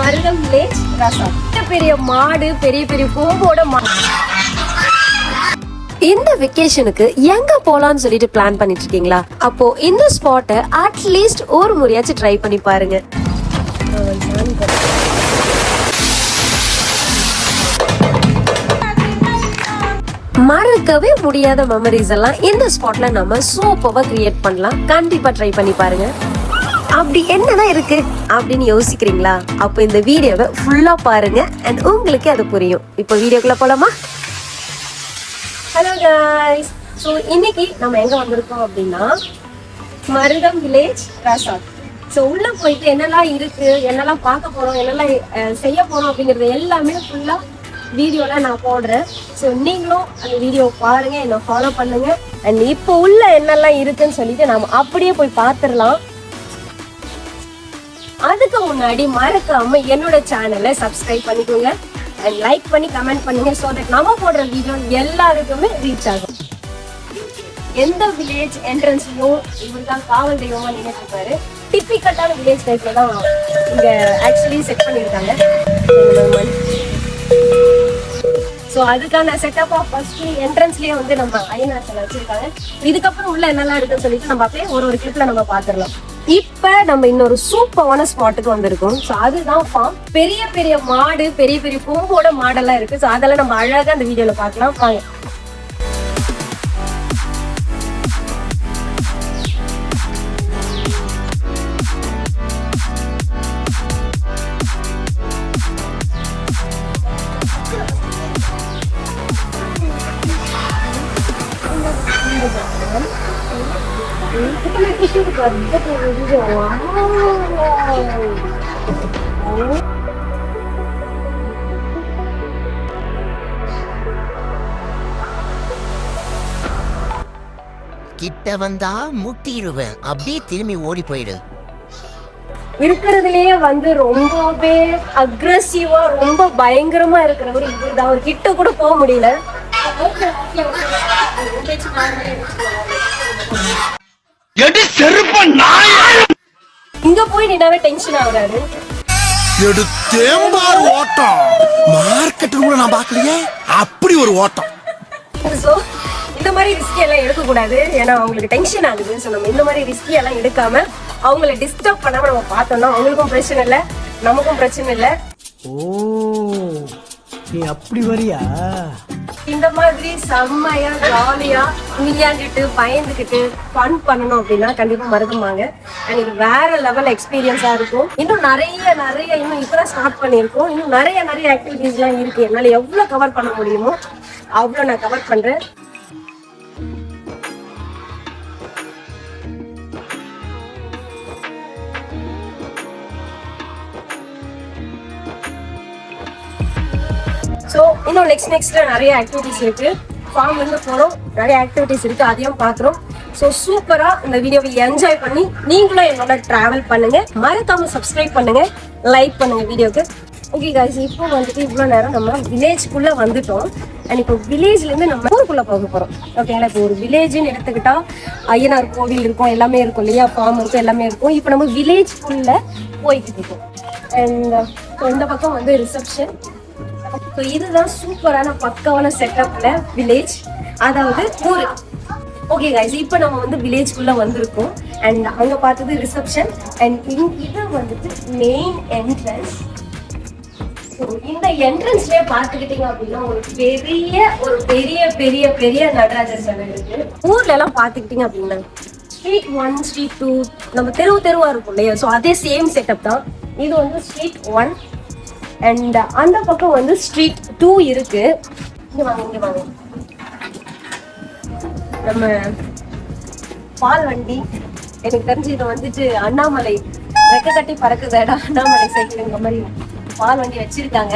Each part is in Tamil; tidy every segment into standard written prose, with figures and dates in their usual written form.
மருதம் வில்லேஜ் ரெசார்ட். பெரிய மாடு, பெரிய பெரிய கொம்போட இந்த வெக்கேஷனுக்கு எங்க போலாம்னு சொல்லிட்டு பிளான் பண்ணிட்டு இருக்கீங்களா? அப்போ இந்த ஸ்பாட்டை அட்லீஸ்ட் ஒரு முறையாச்சும் ட்ரை பண்ணி பாருங்க. மறக்கவே முடியாத மெமரிஸ் எல்லாம் இந்த ஸ்பாட்ல நம்ம சூப்பரா கிரியேட் பண்ணலாம். கண்டிப்பா ட்ரை பண்ணி பாருங்க. அப்படி என்னதான் இருக்கு அப்படின்னு யோசிக்கிறீங்களா? அப்போ இந்த வீடியோவை ஃபுல்லா பாருங்க அண்ட் உங்களுக்கு அது புரியும். இப்போ வீடியோக்குள்ள போலாமா? ஹலோ गाइस, ஸோ இன்னைக்கு நம்ம எங்க வந்திருக்கோம் அப்படின்னா மருதம் வில்லேஜ் ரெசார்ட். ஸோ உள்ள போயிட்டு என்னெல்லாம் இருக்கு, என்னெல்லாம் பார்க்க போறோம், என்னெல்லாம் செய்ய போறோம் அப்படிங்கறது எல்லாமே ஃபுல்லா வீடியோல நான் போடுறேன். ஸோ நீங்களும் அந்த வீடியோ பாருங்க, என்ன ஃபாலோ பண்ணுங்க. அண்ட் இப்போ உள்ள என்னெல்லாம் இருக்குன்னு சொல்லிட்டு நாம அப்படியே போய் பார்த்துடலாம். அதுக்கு முன்னாடி மறக்காம என்னோட சேனலை சப்ஸ்கிரைப் பண்ணிக்கோங்க அண்ட் லைக் பண்ணி கமெண்ட் பண்ணுங்க. ஸோ தட் நம்ம போடுற வீடியோ எல்லாருக்குமே ரீச் ஆகும். எந்த வில்லேஜ் என்ட்ரன்ஸ்லயும் இவர் தான் காவல் தெய்வமா நின்றுட்டு இருப்பாரு. டிப்பிக்கட்டான வில்லேஜ் டைப்ல தான் இங்க ஆக்சுவலி செட் பண்ணியிருக்காங்க. ஸோ அதுக்கான செட்டப் ஆஃப் ஃபர்ஸ்ட் என்ட்ரன்ஸ்லயே வந்து நம்ம ஐநாசல் வச்சிருக்காங்க. இதுக்கப்புறம் உள்ள என்னெல்லாம் இருக்குன்னு சொல்லிட்டு நம்ம அப்படியே ஒரு கிளிப்ல நம்ம பாத்துடலாம். இப்ப நம்ம இன்னொரு சூப்பரான ஸ்பாட்டுக்கு வந்திருக்கோம். ஸோ அதுதான் ஃபார்ம். பெரிய பெரிய மாடு, பெரிய பெரிய கொம்போட மாடெல்லாம் இருக்கு. ஸோ அதெல்லாம் நம்ம அழகா அந்த வீடியோல பார்க்கலாம். வாங்க. கிட்ட வந்தா முட்டிடுவேன், அப்படியே திரும்பி ஓடி போயிடு. இருக்கிறதுலயே வந்து ரொம்பவே அக்ரெசிவா, ரொம்ப பயங்கரமா இருக்கிறவர் இவர்தான். அவர் கிட்ட கூட போக முடியல. இங்க போய் நின்னாவே டென்ஷன் ஆகுறாரு. ஓட்டம் மார்க்கெட் கூட நான் பாக்கலையே, அப்படி ஒரு ஓட்டம். சோ இந்த மாதிரி ரிஸ்க் எல்லாம் எடுக்க கூடாது, ஏன்னா அவங்களுக்கு டென்ஷன் ஆகுது. சோ நம்ம இந்த மாதிரி ரிஸ்க் எல்லாம் எடுக்காம அவங்கள டிஸ்டர்ப் பண்ணாம நம்ம பார்த்தோம்னா அவங்களுக்கும் பிரச்சனை இல்லை, நமக்கும் பிரச்சனை இல்லை. ஓ, நீ அப்படி வரியா? இந்த மாதிரி செம்மையா ஜாலியா விளையாண்டுட்டு பயந்துக்கிட்டு ஃபன் பண்ணணும் அப்படின்னா கண்டிப்பா மறந்துமாங்க. அண்ட் இது வேற லெவல் எக்ஸ்பீரியன்ஸா இருக்கும். இன்னும் நிறைய இன்னும் இப்பதான் ஸ்டார்ட் பண்ணியிருக்கோம். இன்னும் நிறைய ஆக்டிவிட்டிஸ் எல்லாம் இருக்கு. என்னால எவ்வளவு கவர் பண்ண முடியுமோ அவ்வளவு நான் கவர் பண்றேன். ஸோ இன்னும் நெக்ஸ்ட் நிறைய ஆக்டிவிட்டிஸ் இருக்கு. ஃபார்ம்ல இருந்து போறோம், நிறைய ஆக்டிவிட்டிஸ் இருக்கு, அதையும் பாக்குறோம். ஸோ சூப்பரா இந்த வீடியோவை என்ஜாய் பண்ணி நீங்களும் என்னோட டிராவல் பண்ணுங்க. மறக்காம சப்ஸ்கிரைப் பண்ணுங்க, லைக் பண்ணுங்க வீடியோக்கு. ஓகே गाइस, இப்போ வந்துட்டு இவ்வளோ நேரம் நம்ம வில்லேஜ்குள்ள வந்துட்டோம். அண்ட் இப்போ வில்லேஜ்ல இருந்து நம்ம ஊருக்குள்ள போக போறோம். ஓகேங்களா? இப்போ ஒரு வில்லேஜ்னு எடுத்துக்கிட்டா ஐயனார் கோவில் இருக்கும், எல்லாமே இருக்கும் இல்லையா, ஃபார்ம் இருக்கும், எல்லாமே இருக்கும். இப்போ நம்ம வில்லேஜ்குள்ள போய்கிட்டு இருக்கோம். அண்ட் இந்த பக்கம் வந்து ரிசப்ஷன். ஸோ இதுதான் சூப்பரான பக்காவான செட்டப்ல வில்லேஜ், அதாவது ஊரு. ஓகே गाइस, இப்போ நம்ம வந்து வில்லேஜ்குள்ள வந்திருக்கோம். அண்ட் அங்க பார்த்தது ரிசப்ஷன். அண்ட் இது வந்துட்டு மெயின் என்ட்ரன்ஸ். இந்த என்ட்ரன்ஸ்லயே பாத்துக்கிட்டீங்க அப்படின்னா ஒரு பெரிய நடராஜர் சிலை இருக்கு. ஊர்ல எல்லாம் பாத்துக்கிட்டீங்க அப்படின்னா ஸ்ட்ரீட் 1, ஸ்ட்ரீட் 2 நம்ம தெருவா இருக்கும் இல்லையா, ஸோ அதே சேம் செட்டப் தான். இது வந்து ஸ்ட்ரீட் 1 அண்ட் அந்த பக்கம் வந்து ஸ்ட்ரீட் 2 இருக்கு. இங்க வாங்க. நம்ம பால் வண்டி, எனக்கு தெரிஞ்சு இதை வந்துட்டு அண்ணாமலை ரெக்க கட்டி பறக்குதடா அண்ணாமலை சைக்கிள்ங்கிற மாதிரி பால் வண்டி வச்சிருக்காங்க.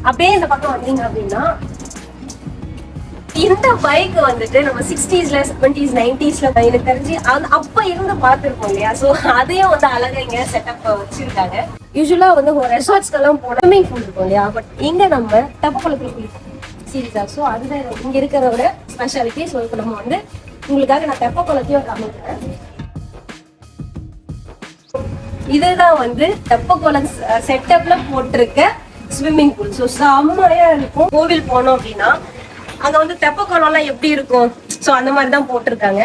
அப்படியே இந்த பக்கம் வந்தீங்க அப்படின்னா இந்த பைக் வந்துட்டு நம்ம 60s 70s 90s எனக்கு தெரிஞ்சு அப்ப இருந்து பார்த்துருக்கோம் இல்லையா, ஸோ அதையும் வந்து அழகா இங்க செட்டப் வச்சிருக்காங்க. யூஸ்வலா வந்து ரெசார்ட்ஸ்க்கெல்லாம் போன ஸ்விம்மிங் பூல் இருக்கும் இல்லையா, பட் இங்க நம்ம தெப்பக்குளத்துல குளிப்போம் சீரியஸா. ஸோ அதுதான் இங்க இருக்கிறதோட ஸ்பெஷாலிட்டி. ஸோ இப்போ நம்ம வந்து உங்களுக்காக நான் தெப்பக்குளத்தையும் காமிக்கிறேன். இதுதான் வந்து தெப்பக்குளம் செட்டப்ல போட்டிருக்க ஸ்விம்மிங் பூல். ஸோ செம்மையா இருக்கும். கோவில் போனோம் அப்படின்னா அங்க வந்து தெப்பக்குளம்லாம் எப்படி இருக்கும், ஸோ அந்த மாதிரி தான் போட்டிருக்காங்க.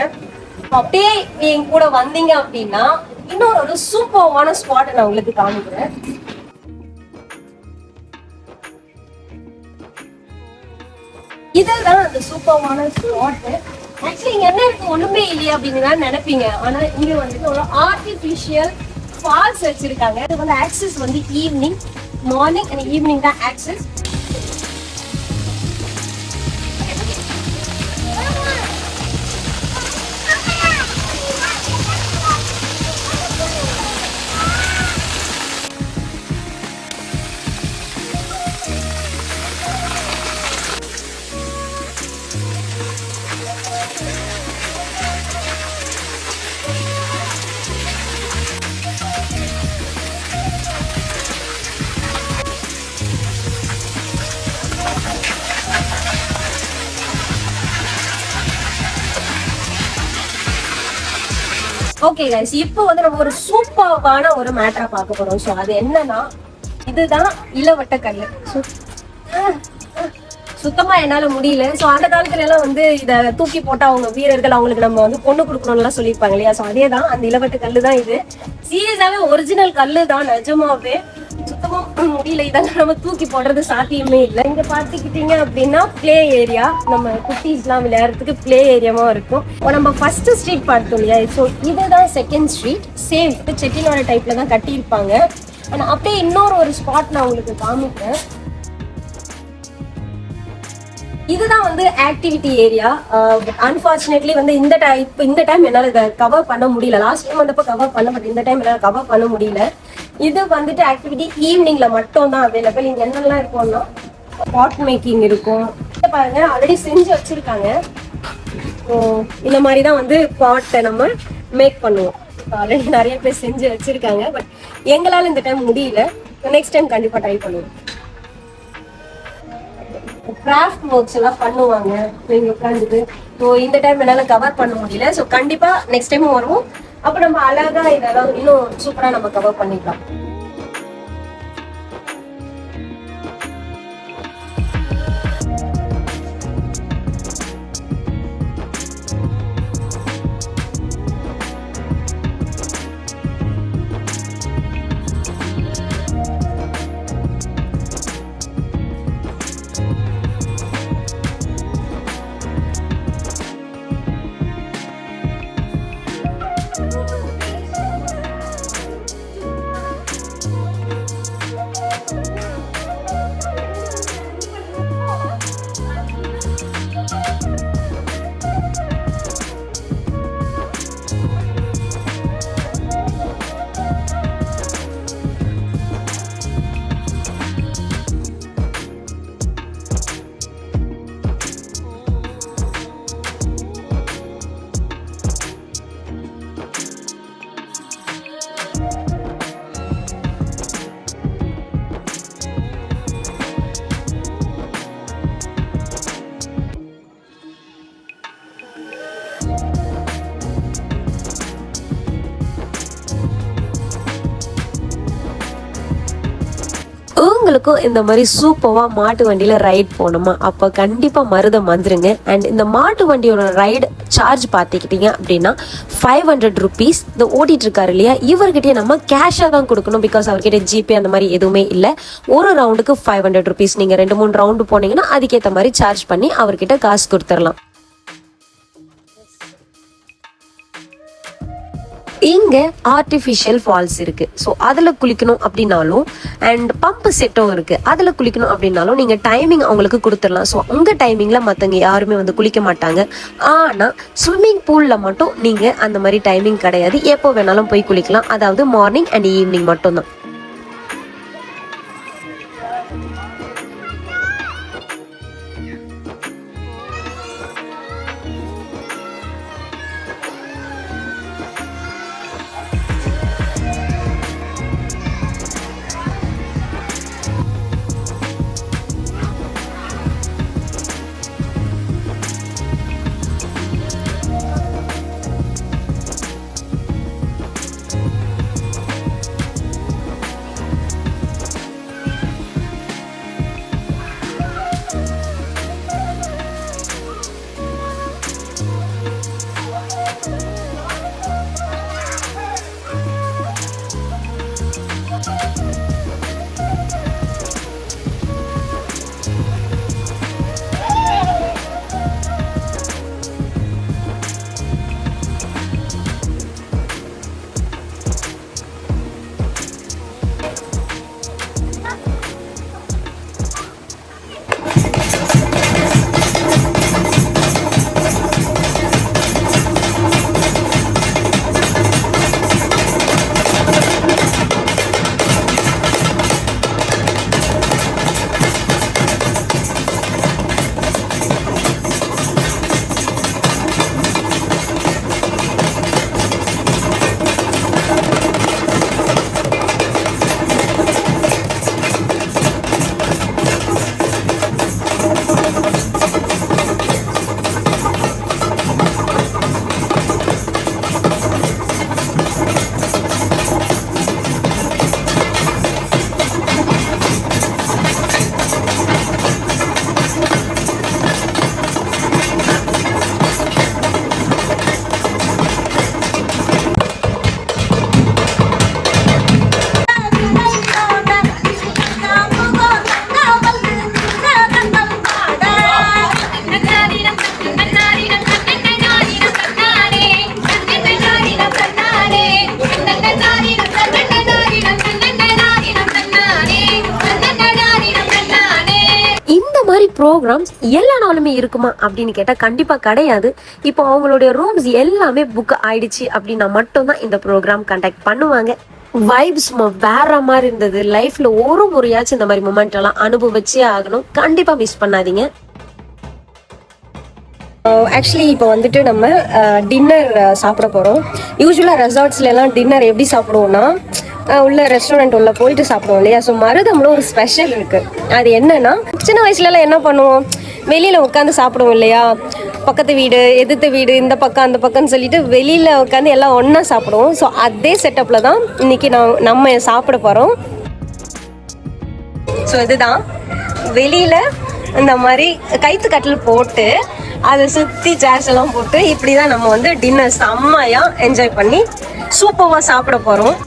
அப்படியே என் கூட வந்தீங்க அப்படின்னா இன்னொரு ஒரு சூப்பர்வான ஸ்பாட் நான் உங்களுக்கு காமிக்கிறேன். இதுதான் அந்த சூப்பர்வான ஸ்பாட். ஆக்சுவலி இங்க என்ன இருக்கு, ஒண்ணுமே இல்லையா அப்படின்னு தான் நினைப்பீங்க. ஆனா இங்க வந்துட்டு ஒரு ஆர்டிபிஷியல் ஃபால்ஸ் வச்சிருக்காங்க. இது வந்து ஆக்சஸ் வந்து ஈவினிங், மார்னிங் அண்ட் ஈவினிங் தான் ஆக்சஸ். ஓகே கைஸ், இப்போ வந்து நம்ம ஒரு சூப்பர்வான ஒரு மேட்டரை பார்க்க போறோம். ஸோ அது என்னன்னா, இதுதான் இளவட்ட கல்லு. சுத்தமா என்னால முடியல. ஸோ அந்த காலத்துல எல்லாம் வந்து இதை தூக்கி போட்டா அவங்க வீரர்கள் அவங்களுக்கு நம்ம வந்து பொண்ணு கொடுக்கணும்லாம் சொல்லியிருப்பாங்க இல்லையா. ஸோ அதே தான் அந்த இளவட்ட கல்லு தான் இது. சீரியஸாவே ஒரிஜினல் கல்லு தான், நிஜமாவே சுத்தமா முடியல. இதெல்லாம் நம்ம தூக்கி போடுறது சாத்தியமே இல்லை. இங்க பாத்துக்கிட்டீங்க அப்படின்னா பிளே ஏரியா, நம்ம குட்டீஸ் எல்லாம் விளையாடுறதுக்கு பிளே ஏரியாவும் இருக்கும். நம்ம ஃபர்ஸ்ட் ஸ்ட்ரீட் பார்த்தோம் இல்லையா, ஸோ இதுதான் செகண்ட் ஸ்ட்ரீட். சேம் செட்டிநாடு டைப்ல தான் கட்டியிருப்பாங்க. ஆனா அப்படியே இன்னொரு ஒரு ஸ்பாட் நான் உங்களுக்கு காமிக்கிறேன். இதுதான் வந்து ஆக்டிவிட்டி ஏரியா. அன்பார்ச்சுனேட்லி வந்து இந்த டைம் என்னால இதை கவர் பண்ண முடியல. லாஸ்ட் டைம் வந்தப்போ கவர் பண்ண, பட் இந்த டைம் என்னால கவர் பண்ண முடியல. இது வந்துட்டு ஆக்டிவிட்டி ஈவினிங்ல மட்டும் தான் அவைலபிள். இங்க என்னெல்லாம் இருக்கும்னா பாட் மேக்கிங் இருக்கும். பாருங்க ஆல்ரெடி செஞ்சு வச்சிருக்காங்க. இந்த மாதிரி தான் வந்து பாட்டை நம்ம மேக் பண்ணுவோம். ஆல்ரெடி நிறைய பேர் செஞ்சு வச்சிருக்காங்க. பட் எங்களால இந்த டைம் முடியல. நெக்ஸ்ட் டைம் கண்டிப்பா ட்ரை பண்ணுவோம். கிராஃப்ட் ஒர்க்ஸ் எல்லாம் பண்ணுவாங்க நீங்க உட்காந்துட்டு. ஸோ இந்த டைம் என்னால கவர் பண்ண முடியல. ஸோ கண்டிப்பா நெக்ஸ்ட் டைம் வருவோம். அப்ப நம்ம அழகா இதெல்லாம் இன்னும் சூப்பரா நம்ம கவர் பண்ணிக்கலாம். உங்களுக்கும் இந்த மாதிரி சூப்பரா மாட்டு வண்டியில ரைட் போகணுமா, அப்ப கண்டிப்பா மருதம் வந்துருங்க. அண்ட் இந்த மாட்டு வண்டியோட ரைடு சார்ஜ் பார்த்துக்கிட்டீங்க அப்படின்னா 500 rupees. இந்த ஓட்டிட்டு இருக்காரு இல்லையா, இவர்கிட்டயே நம்ம கேஷா தான் கொடுக்கணும். பிகாஸ் அவர்கிட்ட ஜிபே அந்த மாதிரி எதுவுமே இல்லை. ஒரு ரவுண்டுக்கு 500 rupees. நீங்க 2-3 ரவுண்டு போனீங்கன்னா அதுக்கேற்ற மாதிரி சார்ஜ் பண்ணி அவர்கிட்ட காசு கொடுத்துடலாம். இங்க ஆர்டிஃபிஷியல் ஃபால்ஸ் இருக்கு. ஸோ அதுல குளிக்கணும் அப்படின்னாலும், அண்ட் பம்ப் செட்டும் இருக்கு, அதுல குளிக்கணும் அப்படின்னாலும் நீங்க டைமிங் அவங்களுக்கு கொடுத்துடலாம். ஸோ உங்க டைமிங்ல மற்றவங்க யாருமே வந்து குளிக்க மாட்டாங்க. ஆனா ஸ்விம்மிங் பூல்ல மட்டும் நீங்க அந்த மாதிரி டைமிங் கிடையாது. எப்போ வேணாலும் போய் குளிக்கலாம். அதாவது மார்னிங் அண்ட் ஈவினிங் மட்டும்தான். ப்ரோக்ராம்ஸ் எல்லா நாளுமே இருக்குமா அப்படின்னு கேட்டால் கண்டிப்பாக கிடையாது. இப்போ அவங்களுடைய ரூம்ஸ் எல்லாமே புக் ஆயிடுச்சு அப்படின்னா மட்டும்தான் இந்த ப்ரோக்ராம் கண்டக்ட் பண்ணுவாங்க. வைப்ஸ் வேற மாதிரி இருந்தது. லைஃப்ல ஒரு முறையாச்சும் இந்த மாதிரி மொமெண்ட் எல்லாம் அனுபவிச்சே ஆகணும். கண்டிப்பாக மிஸ் பண்ணாதீங்க. ஆக்சுவலி இப்போ வந்துட்டு நம்ம டின்னர் சாப்பிட போகிறோம். யூஸ்வலாக ரெசார்ட்ஸ்ல எல்லாம் டின்னர் எப்படி சாப்பிடுவோம்னா உள்ள ரெஸ்டாரண்ட் உள்ள போயிட்டு சாப்பிடுவோம் இல்லையா. ஸோ மருதம்ல ஒரு ஸ்பெஷல் இருக்கு. அது என்னன்னா, சின்ன வயசுலலாம் என்ன பண்ணுவோம், வெளியில உட்காந்து சாப்பிடுவோம் இல்லையா. பக்கத்து வீடு, எதிர்த்த வீடு, இந்த பக்கம் அந்த பக்கம்னு சொல்லிட்டு வெளியில உட்காந்து எல்லாம் ஒண்ணா சாப்பிடுவோம். ஸோ அதே செட்டப்ல தான் இன்னைக்கு நம்ம சாப்பிட போறோம். ஸோ இதுதான் வெளியில இந்த மாதிரி கைத்து கட்டில் போட்டு அதை சுற்றி சேர்ஸ் எல்லாம் போட்டு இப்படி தான் நம்ம வந்து டின்னர் செம்மையா என்ஜாய் பண்ணி சூப்பராக சாப்பிட போகிறோம்.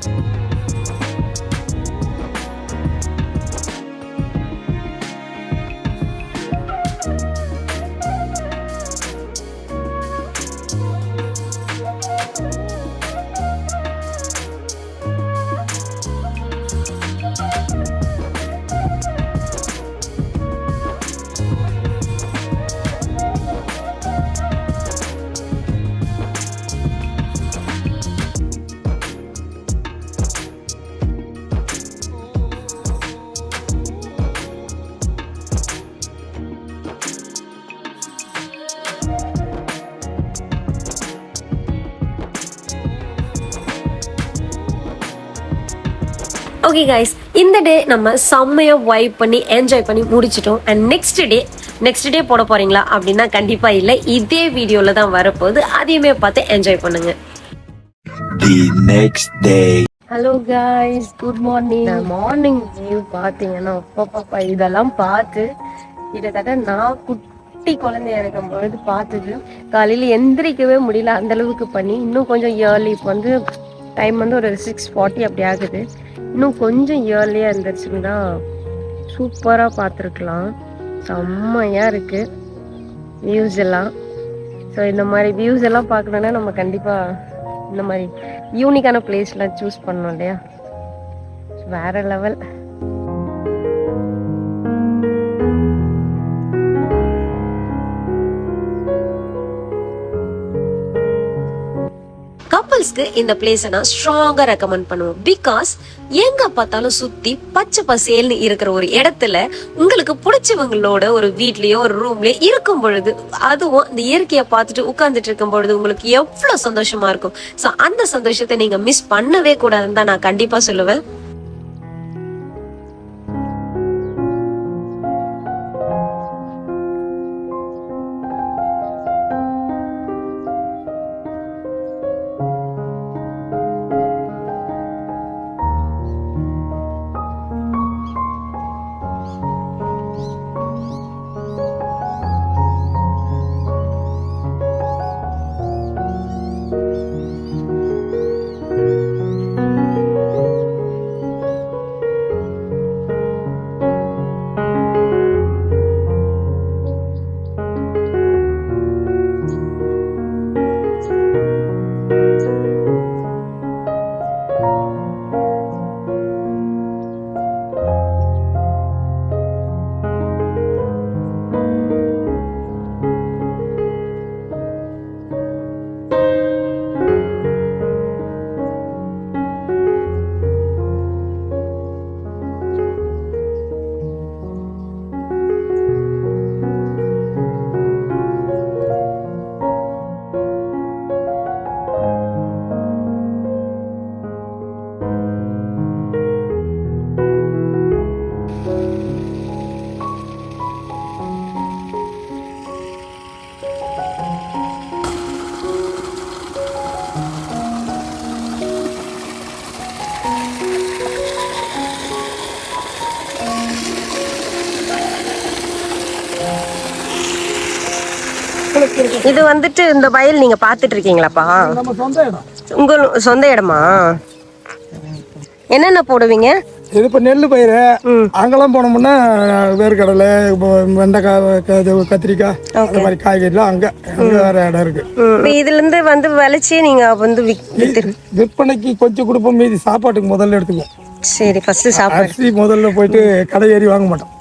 ஓகே கைஸ், இந்த டே நம்ம செம்மையா வைப் பண்ணி என்ஜாய் பண்ணி முடிச்சிட்டோம். அண்ட் நெக்ஸ்ட் டே போட போறீங்களா அப்படின்னா கண்டிப்பா இல்லை. இதே வீடியோல தான் வரப்போகுது. அதையுமே பார்த்து என்ஜாய் பண்ணுங்க. Hello guys, good morning. Morning view பார்த்தீங்கன்னா அப்பா இதெல்லாம் பார்த்து கிட்டத்தட்ட நான் குட்டி குழந்தைய இருக்கும் பொழுது பார்த்தது. காலையில் எந்திரிக்கவே முடியல, அந்த அளவுக்கு பண்ணி. இன்னும் கொஞ்சம் இயர்லி, இப்போ வந்து டைம் வந்து ஒரு 6:40 அப்படி ஆகுது. இன்னும் கொஞ்சம் இயர்லியாக இருந்துச்சுன்னா சூப்பராக பார்த்துருக்கலாம். செம்மையாக இருக்குது வியூஸ் எல்லாம். ஸோ இந்த மாதிரி வியூஸ் எல்லாம் பார்க்கணுன்னா நம்ம கண்டிப்பாக இந்த மாதிரி யூனிக்கான பிளேஸ்லாம் சூஸ் பண்ணணும் இல்லையா. வேற லெவல். கப்பல்ஸ்க்கு இந்த பிளேஸை நான் ஸ்ட்ராங்கா ரெக்கமெண்ட் பண்ணுவேன். பிகாஸ் எங்க பார்த்தாலும் சுத்தி பச்சை பசேல்னு இருக்கிற ஒரு இடத்துல உங்களுக்கு பிடிச்சவங்களோட ஒரு வீட்லயோ ஒரு ரூம்லயோ இருக்கும் பொழுது, அதுவும் இந்த இயற்கையை பார்த்துட்டு உட்கார்ந்துட்டு இருக்கும் பொழுது உங்களுக்கு எவ்வளவு சந்தோஷமா இருக்கும். ஸோ அந்த சந்தோஷத்தை நீங்க மிஸ் பண்ணவே கூடாதுன்னு தான் நான் கண்டிப்பா சொல்லுவேன். இது வந்துட்டு இந்த வயல் நீங்க பாத்துட்டு இருக்கீங்களாப்பா? உங்க சொந்த இடமா? என்னென்ன போடுவீங்க? இது இப்போ நெல் பயிர். அங்கெல்லாம் போனோம்னா வேர்க்கடலை, வெண்டைக்காய், கத்திரிக்காய், அந்த மாதிரி காய்கறிலாம் அங்கே வேற இடம் இருக்கு. இதுல இருந்து வந்து விளைச்சி நீங்க வந்து விற்பனைக்கு கொஞ்சம் கொடுப்போம், மீதி சாப்பாட்டுக்கு முதல்ல எடுத்துக்குவோம். சரி, ஃபர்ஸ்ட் சாப்பாடு. அரிசி முதல்ல போயிட்டு கடை ஏறி வாங்க மாட்டோம்.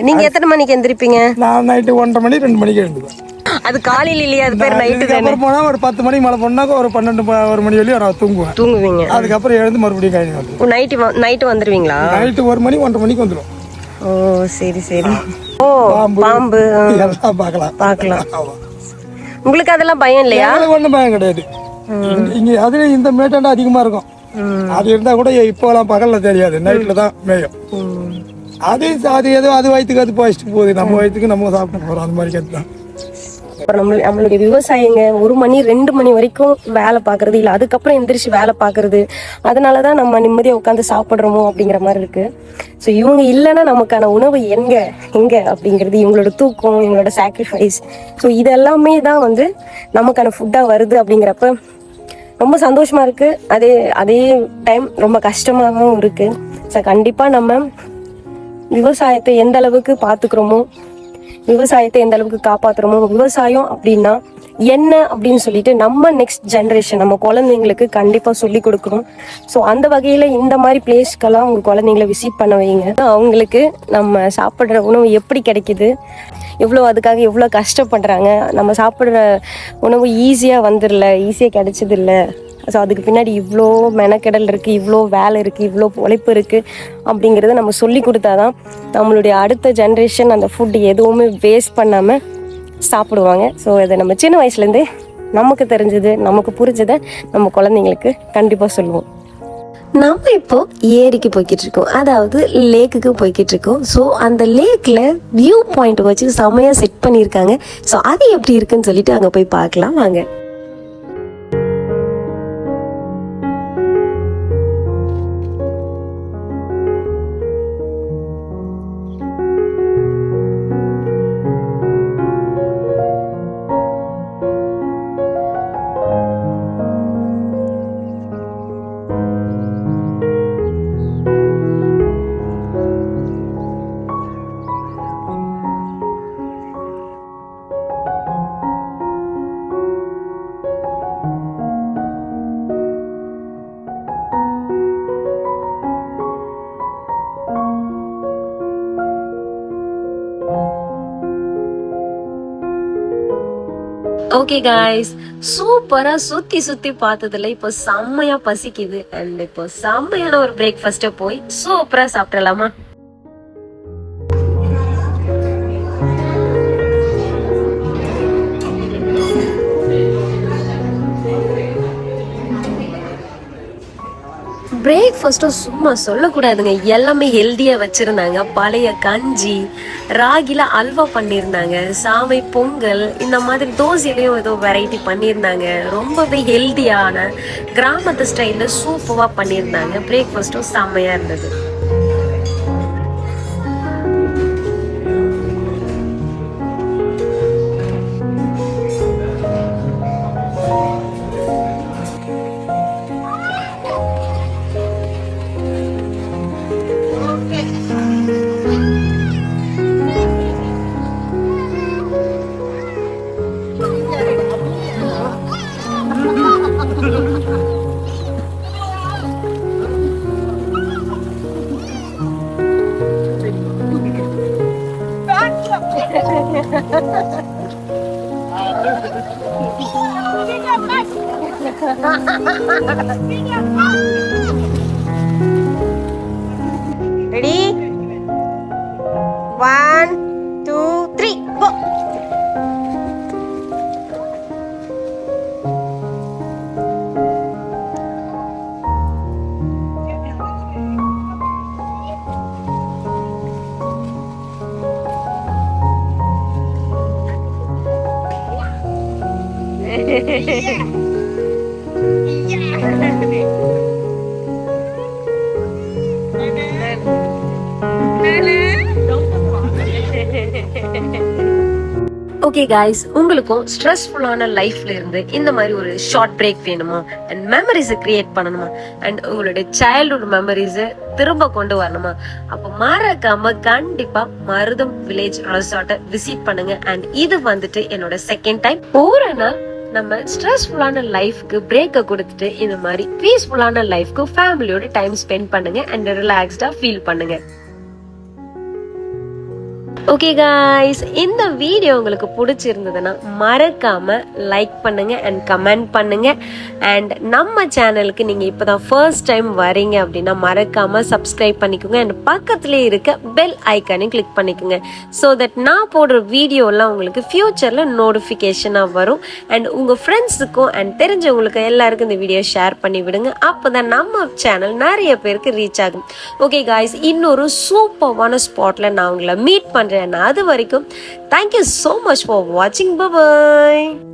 நீங்க எத்தனை மணிக்கு எந்திரிப்பீங்க? நான் நைட்டு 1:30 மணி 2 மணிக்கு எழுந்துவேன். அது காலையில இல்லையா, அது பேர் நைட்டு தானே. அப்புறம் போனா ஒரு 10 மணிக்கு மேலே போனாக்க ஒரு 12 மணி வரையும் நான் தூங்குவீங்க. அதுக்கப்புறம் எழுந்து மறுபடியும் கழனி வந்துடும். நைட்டு வந்துருவீங்களா? நைட்டு 1 மணி 1:30 மணிக்கு வந்துடும். ஓ சரி சரி. ஓ பாம்பு எல்லாம் பார்க்கலாம். உங்களுக்கு அதெல்லாம் பயம் இல்லையா? ஒன்றும் பயம் கிடையாது. இங்க அதுல இந்த மேட்டாண்டா அதிகமா இருக்கும். அது இருந்தா கூட இப்போலாம் பகல்ல தெரியாது, நைட்ல தான் மேயும். அது ஏதோ அது வயிற்றுக்கு அது போயிட்டு போகுது, நம்ம வயிற்றுக்கு நம்ம சாப்பிட்டு போறோம், அந்த மாதிரி கேட்டு தான். அப்புறம் நம்மளுடைய விவசாயிங்க 1 மணி 2 மணி வரைக்கும் வேலை பார்க்கறது இல்லை, அதுக்கப்புறம் எந்திரிச்சு வேலை பார்க்கறது. அதனாலதான் நம்ம நிம்மதியாக உட்காந்து சாப்பிட்றோமோ அப்படிங்கிற மாதிரி இருக்கு. ஸோ இவங்க இல்லைன்னா நமக்கான உணவு எங்க அப்படிங்கிறது, இவங்களோட தூக்கம், இவங்களோட சாக்ரிஃபைஸ், ஸோ இதெல்லாமே தான் வந்து நமக்கான ஃபுட்டாக வருது. அப்படிங்கிறப்ப ரொம்ப சந்தோஷமா இருக்கு. அதே டைம் ரொம்ப கஷ்டமாகவும் இருக்கு. ஸோ கண்டிப்பா நம்ம விவசாயத்தை எந்த அளவுக்கு பார்த்துக்கிறோமோ, விவசாயத்தை எந்த அளவுக்கு காப்பாத்துறோமோ, விவசாயம் அப்படின்னா என்ன அப்படின்னு சொல்லிட்டு நம்ம நெக்ஸ்ட் ஜென்ரேஷன், நம்ம குழந்தைங்களுக்கு கண்டிப்பா சொல்லி கொடுக்கணும். ஸோ அந்த வகையில இந்த மாதிரி பிளேஸ்க்கெல்லாம் உங்க குழந்தைங்களை விசிட் பண்ண வைங்க. அவங்களுக்கு நம்ம சாப்பிட்ற உணவு எப்படி கிடைக்குது, அதுக்காக எவ்வளோ கஷ்டப்படுறாங்க, நம்ம சாப்பிட்ற உணவு ஈஸியாக கிடைச்சது இல்லை. ஸோ அதுக்கு பின்னாடி இவ்வளோ மெனக்கெடல் இருக்குது, இவ்வளோ வேலை இருக்குது, இவ்வளோ உழைப்பு இருக்குது அப்படிங்கிறத நம்ம சொல்லி கொடுத்தாதான் நம்மளுடைய அடுத்த ஜென்ரேஷன் அந்த ஃபுட்டு எதுவுமே வேஸ்ட் பண்ணாமல் சாப்பிடுவாங்க. ஸோ இதை நம்ம சின்ன வயசுலேருந்தே நமக்கு தெரிஞ்சது, நமக்கு புரிஞ்சதை நம்ம குழந்தைங்களுக்கு கண்டிப்பாக சொல்லுவோம். நம்ம இப்போ ஏரிக்கு போய்கிட்டு இருக்கோம், அதாவது லேக்குக்கு போய்கிட்டு இருக்கோம். ஸோ அந்த லேக்கில் வியூ பாயிண்ட் வச்சு செமையாக செட் பண்ணியிருக்காங்க. ஸோ அது எப்படி இருக்குன்னு சொல்லிட்டு அங்கே போய் பார்க்கலாம் வாங்க. ஓகே காய்ஸ், சூப்பரா சுத்தி பார்த்ததுல இப்போ செம்மையா பசிக்குது. அண்ட் இப்போ செம்மையான ஒரு பிரேக்ஃபாஸ்ட போய் சூப்பரா சாப்பிடலாமா? பிரேக்ஃபாஸ்ட்டும் சும்மா சொல்லக்கூடாதுங்க, எல்லாமே ஹெல்த்தியாக வச்சுருந்தாங்க. பழைய கஞ்சி, ராகில அல்வா பண்ணியிருந்தாங்க, சாமை பொங்கல், இந்த மாதிரி தோசையிலையும் ஏதோ வெரைட்டி பண்ணியிருந்தாங்க. ரொம்பவே ஹெல்த்தியான கிராமத்து ஸ்டைலில் சூப்பராக பண்ணியிருந்தாங்க. பிரேக்ஃபாஸ்ட்டும் செம்மையாக இருந்தது. Ready? 1, 2, 3, go! ஓகே காய்ஸ், உங்களுக்கும் ஸ்ட்ரெஸ்ஃபுல்லான லைஃப்ல இருந்து இந்த மாதிரி ஒரு ஷார்ட் பிரேக் வேணுமா, அண்ட் மெமரிஸை கிரியேட் பண்ணணுமா, அண்ட் உங்களுடைய சைல்ட்ஹுட் மெமரிஸை திரும்ப கொண்டு வரணுமா, அப்போ மறக்காம கண்டிப்பா மருதம் வில்லேஜ் ரெசார்ட்டை விசிட் பண்ணுங்க. அண்ட் இது வந்துட்டு என்னோட செகண்ட் டைம். ஒரு நாள் நம்ம ஸ்ட்ரெஸ்ஃபுல்லான லைஃப்க்கு பிரேக்கை கொடுத்துட்டு இந்த மாதிரி பீஸ்ஃபுல்லான லைஃப்க்கு ஃபேமிலியோட டைம் ஸ்பெண்ட் பண்ணுங்க அண்ட் ரிலாக்ஸ்டா ஃபீல் பண்ணுங்க. ஓகே காய்ஸ், இந்த வீடியோ உங்களுக்கு பிடிச்சிருந்ததுன்னா மறக்காம லைக் பண்ணுங்க அண்ட் கமெண்ட் பண்ணுங்க. அண்ட் நம்ம சேனலுக்கு நீங்க இப்பதான் ஃபர்ஸ்ட் டைம் வரீங்க அப்படின்னா மறக்காம சப்ஸ்கிரைப் பண்ணிக்கோங்க. அண்ட் பக்கத்துலேயே இருக்க பெல் ஐக்கானையும் கிளிக் பண்ணிக்கோங்க. ஸோ தட் நான் போடுற வீடியோலாம் உங்களுக்கு ஃபியூச்சர்ல நோட்டிஃபிகேஷனாக வரும். அண்ட் உங்க ஃப்ரெண்ட்ஸுக்கும் அண்ட் தெரிஞ்சவங்களுக்கு எல்லாருக்கும் இந்த வீடியோ ஷேர் பண்ணி விடுங்க. அப்போதான் நம்ம சேனல் நிறைய பேருக்கு ரீச் ஆகும். ஓகே காய்ஸ், இன்னொரு சூப்பரான ஸ்பாட்ல நான் உங்களை மீட் பண்றேன். அது வரைக்கும் thank you so much for watching. Bye bye.